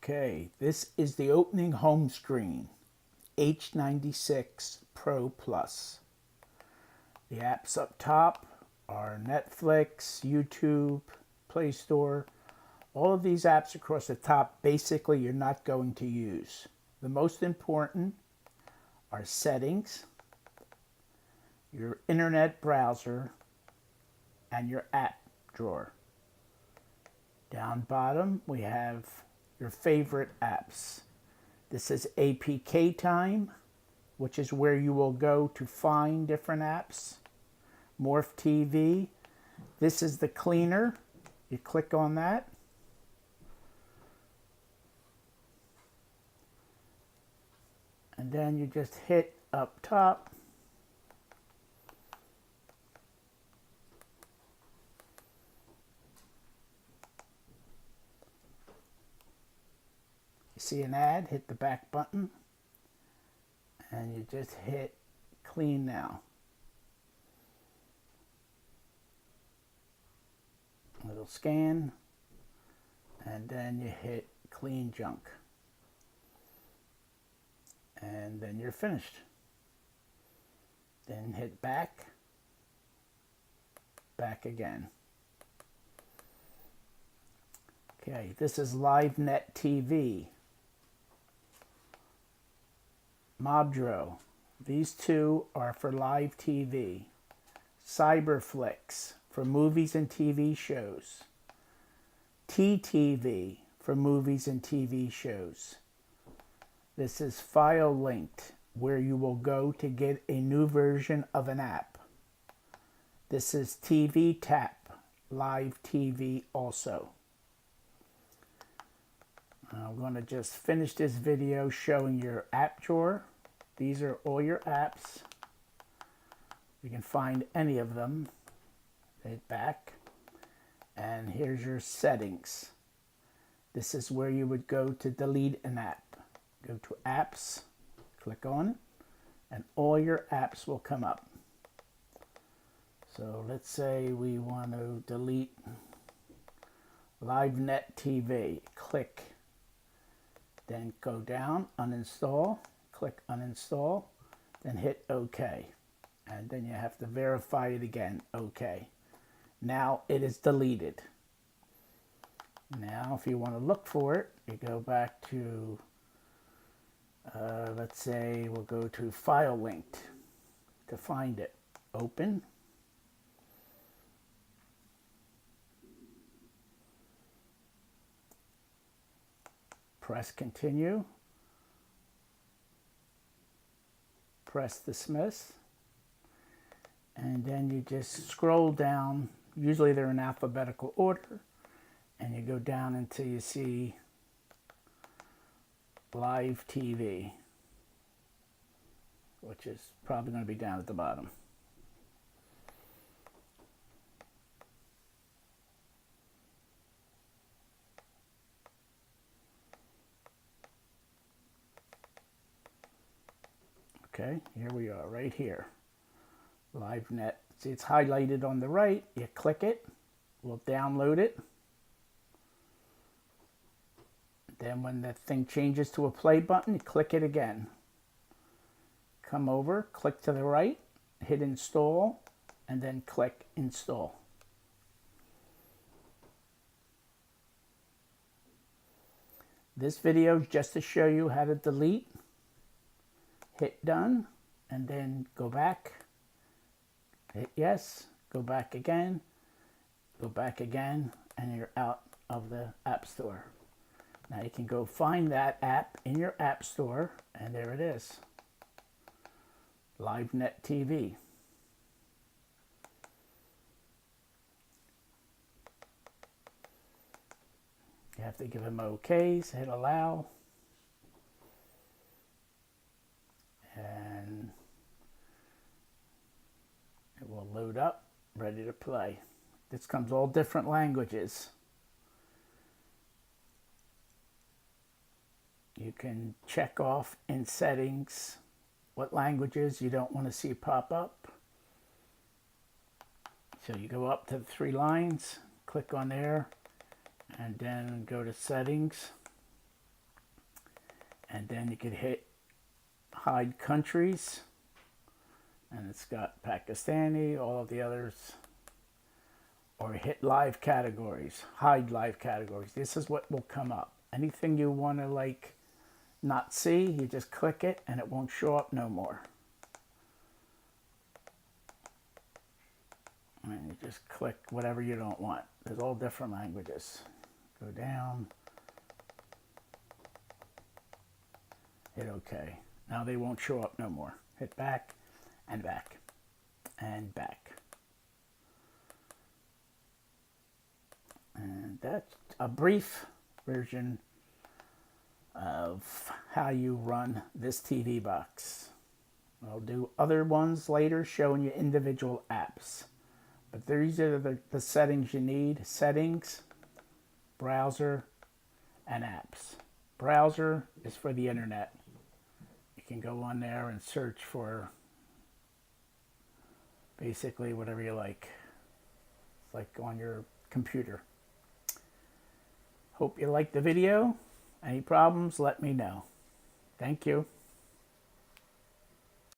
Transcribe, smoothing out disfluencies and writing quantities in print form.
Okay, this is the opening home screen, H-96 Pro Plus. The apps up top are Netflix, YouTube, Play Store. All of these apps across the top, basically you're not going to use. The most important are settings, your internet browser, and your app drawer. Down bottom, we have your favorite apps. This is APK time, which is where you will go to find different apps. Morph TV. This is the cleaner. You click on that. And then you just hit up top. You see an ad, hit the back button. And you just hit clean now. Little scan, and then you hit clean junk, and then you're finished. Then hit back again. Okay, this is LiveNet TV, Mobdro. These two are for live TV. Cyberflix for movies and TV shows. TTV for movies and TV shows. This is File Linked, where you will go to get a new version of an app. This is TV Tap, live TV also. I'm going to just finish this video showing your app drawer. These are all your apps. You can find any of them. Hit back, and here's your settings. This is where you would go to delete an app. Go to apps, click on it, and all your apps will come up. So let's say we want to delete LiveNet TV. Click, then go down, uninstall, click uninstall, then hit OK. And then you have to verify it again, OK. Now it is deleted. Now if you want to look for it, you go back to, let's say we'll go to File Linked to find it. Open. Press continue. Press dismiss. And then you just scroll down. Usually they're in alphabetical order, and you go down until you see live TV, which is probably going to be down at the bottom. Okay, here we are, right here. LiveNet. See, it's highlighted on the right. You click it, we'll download it. Then when the thing changes to a play button, you click it again. Come over, click to the right, hit install, and then click install. This video is just to show you how to delete. Hit done, and then go back. Hit yes, go back again, and you're out of the App Store. Now you can go find that app in your App Store, and there it is. LiveNet TV. You have to give them OKs, hit allow. And it will load up, ready to play. This comes all different languages. You can check off in settings what languages you don't want to see pop up. So you go up to the 3 lines, click on there, and then go to settings. And then you could hit hide countries, and it's got Pakistani, all of the others. Or hit live categories, hide live categories. This is what will come up. Anything you want to like not see, you just click it and it won't show up no more. And you just click whatever you don't want. There's all different languages. Go down. Hit OK. Now they won't show up no more. Hit back and back and back. And that's a brief version of how you run this TV box. I'll do other ones later showing you individual apps. But these are the settings you need. Settings, browser, and apps. Browser is for the internet. You can go on there and search for basically whatever you like. It's like on your computer. Hope you liked the video. Any problems, let me know. Thank you.